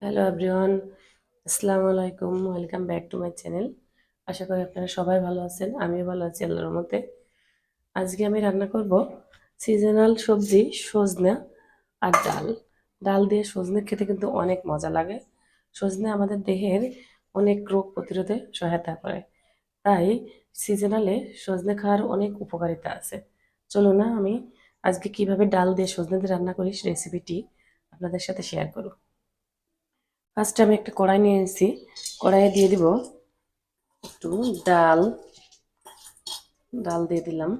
Hello everyone, আসসালামু আলাইকুম। Welcome back to my channel. আশা করি আপনারা সবাই ভালো আছেন। আমিও ভালো আছি আল্লাহর রহমতে। আজকে আমি রান্না করব সিজনাল সবজি সজনা আর ডাল। ডাল দিয়ে সজনে খেতে কিন্তু অনেক মজা লাগে। সজনে আমাদের দেহের অনেক রোগ প্রতিরোধে সহায়তা করে। তাই সিজনালে সজনে খাওয়ার অনেক উপকারিতা আছে। চলো না আমি আজকে কিভাবে ডাল দিয়ে সজনে দিয়ে রান্না করি সেই রেসিপিটি আপনাদের সাথে শেয়ার করব। ফার্স্টে আমি একটা কড়াই নিয়ে নিয়েছি। কড়াইয়ে দিয়ে দিব একটু ডাল। ডাল দিয়ে দিলাম।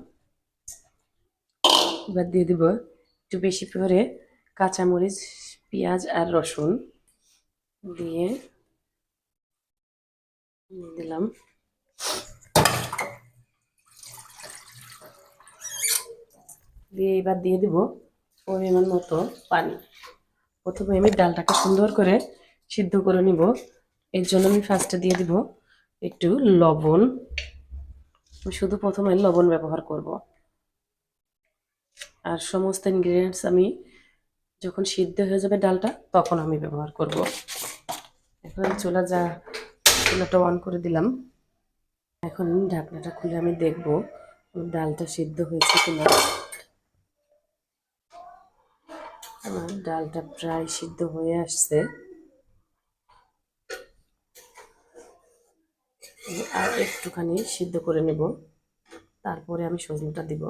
এবার দিয়ে দিব একটু বেশি করে কাঁচামরিচ, পেঁয়াজ আর রসুন দিয়ে দিলাম। দিয়ে এবার দিয়ে দিব পরিমাণ মতো পানি। প্রথমে আমি ডালটাকে সুন্দর করে সিদ্ধ করে নিব। এর জন্য আমি ফার্স্টে দিয়ে দিব একটু লবণ। আমি শুধু প্রথমে লবণ ব্যবহার করব। আর সমস্ত ইনগ্রিডিয়েন্টস আমি যখন সিদ্ধ হয়ে যাবে ডালটা তখন আমি ব্যবহার করব। এখন চুলাটা অন করে দিলাম। এখন ঢাকনাটা খুলে আমি দেখব ডালটা সিদ্ধ হয়েছে কিনা। আমার ডালটা প্রায় সিদ্ধ হয়ে আসছে। আর একটুখানি সিদ্ধ করে নেব, তারপরে আমি সজনেটা দিব।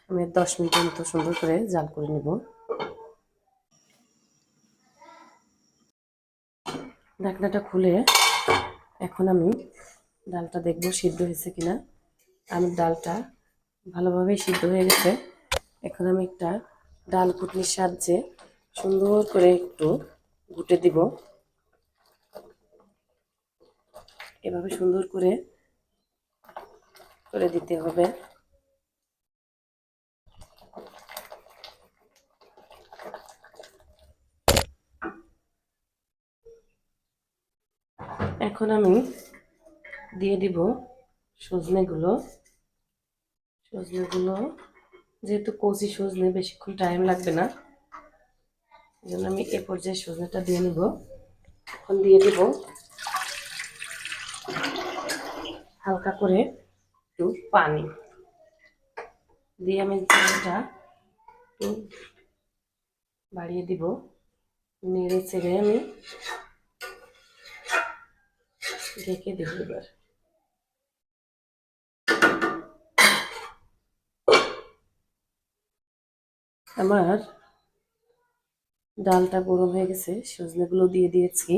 আমি 10 মিনিটের মতো সুন্দর করে জাল করে নেব। ঢাকনাটা খুলে এখন আমি ডালটা দেখব সিদ্ধ হয়েছে কিনা। আমার ডালটা ভালোভাবেই সিদ্ধ হয়ে গেছে। এখন আমি একটা ডাল কুটনির সাহায্যে সুন্দর করে একটু ঘুটে দিব। এভাবে সুন্দর করে করে দিতে হবে। এখন আমি দিয়ে দিব সজনেগুলো। সজনেগুলো যেহেতু কচি সজনে বেশিক্ষণ টাইম লাগবে না, এই জন্য আমি এ পর্যায়ে সজনেটা দিয়ে নিব। এখন দিয়ে দিব হালকা করে একটু পানি দিয়ে আমি এটা একটু বাড়িয়ে দিব। নেড়ে চেড়ে আমি ঢেকে দেব। এবার আমার ডালটা গরম হয়ে গেছে, সজনেগুলো দিয়ে দিয়েছি।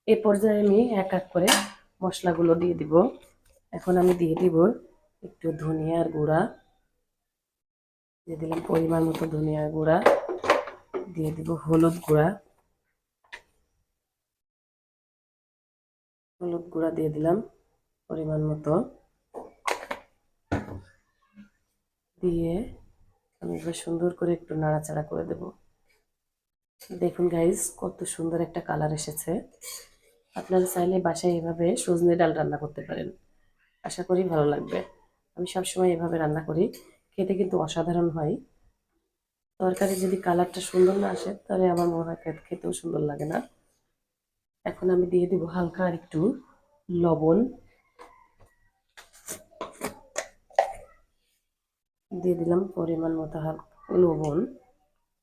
এ পর্যায়ে আমি এক এক করে মশলাগুলো দিয়ে দিব। এখন আমি দিয়ে দিব একটু ধনিয়ার গুঁড়া, দিয়ে দিলাম পরিমাণ মতো ধনিয়ার গুঁড়া, দিয়ে দিব হলুদ গুঁড়া। হলুদ গুঁড়া দিয়ে দিলাম পরিমাণ মতো। দিয়ে আমি এবার সুন্দর করে একটু নাড়াচাড়া করে দেব। দেখুন গাইজ, কত সুন্দর একটা কালার এসেছে। আপনারা চাইলে বাসায় এভাবে সজনে ডাল রান্না করতে পারেন। আশা করি ভালো লাগবে। আমি সবসময় এভাবে রান্না করি, খেতে কিন্তু অসাধারণ হয়। তরকারি যদি কালারটা সুন্দর না আসে তাহলে আমার মনে হয় খেতেও সুন্দর লাগে না। এখন আমি দিয়ে দিব হালকা আর একটু লবণ। দিয়ে দিলাম পরিমাণ মতো হালকা লবণ।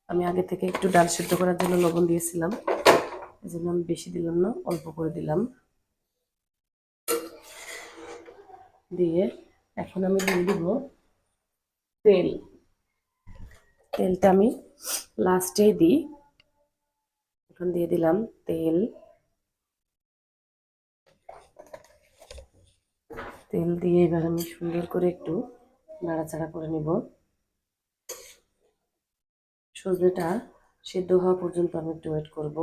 আমি আগে থেকে একটু ডাল সিদ্ধ করার জন্য লবণ দিয়েছিলাম, এই জন্য আমি বেশি দিলাম না, অল্প করে দিলাম। দিয়ে এখন আমি দিয়ে দিব তেল। তেলটা আমি লাস্টেই দিই। এখন দিয়ে দিলাম তেল। তেল দিয়ে এবার আমি সুন্দর করে একটু নাড়াচাড়া করে নেব। সজনেটা সেদ্ধ হওয়া পর্যন্ত আমি একটু ওয়েট করব।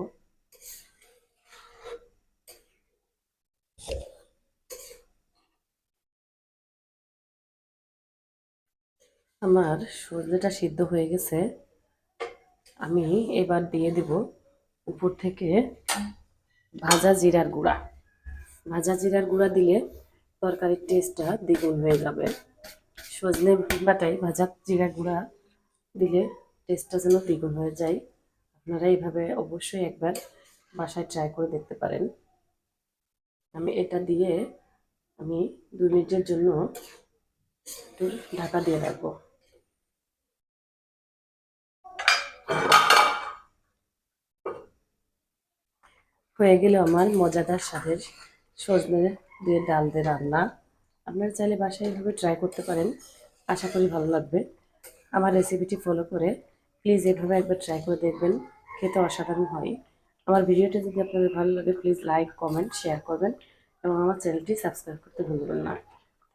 আমার সজনেটা সিদ্ধ হয়ে গেছে। আমি এবার দিয়ে দিব উপর থেকে ভাজা জিরার গুঁড়া। ভাজা জিরার গুঁড়া দিলে তরকারির টেস্টটা দ্বিগুণ হয়ে যাবে। সজনে বাটায় ভাজা জিরা গুঁড়া দিলে টেস্টটা যেন দ্বিগুণ হয়ে যায়। আপনারা এইভাবে অবশ্যই একবার বাসায় ট্রাই করে দেখতে পারেন। আমি এটা দিয়ে আমি 2 মিনিটের জন্য একটু ঢাকা দিয়ে রাখবো। হয়ে গেল আমার মজাদার স্বাদের সজনে দিয়ে ডাল দিয়ে রান্না। আপনারা চাইলে বাসায় এভাবে ট্রাই করতে পারেন, আশা করি ভালো লাগবে। আমার রেসিপিটি ফলো করে প্লিজ এভাবে একবার ট্রাই করে দেখবেন, খেতে অসাধারণ হয়। আমার ভিডিওটি যদি আপনাদের ভালো লাগে প্লিজ লাইক কমেন্ট শেয়ার করবেন এবং আমার চ্যানেলটি সাবস্ক্রাইব করতে ভুলবেন না।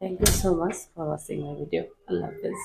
Thank you so much for watching my video. আল্লাহ হাফেজ।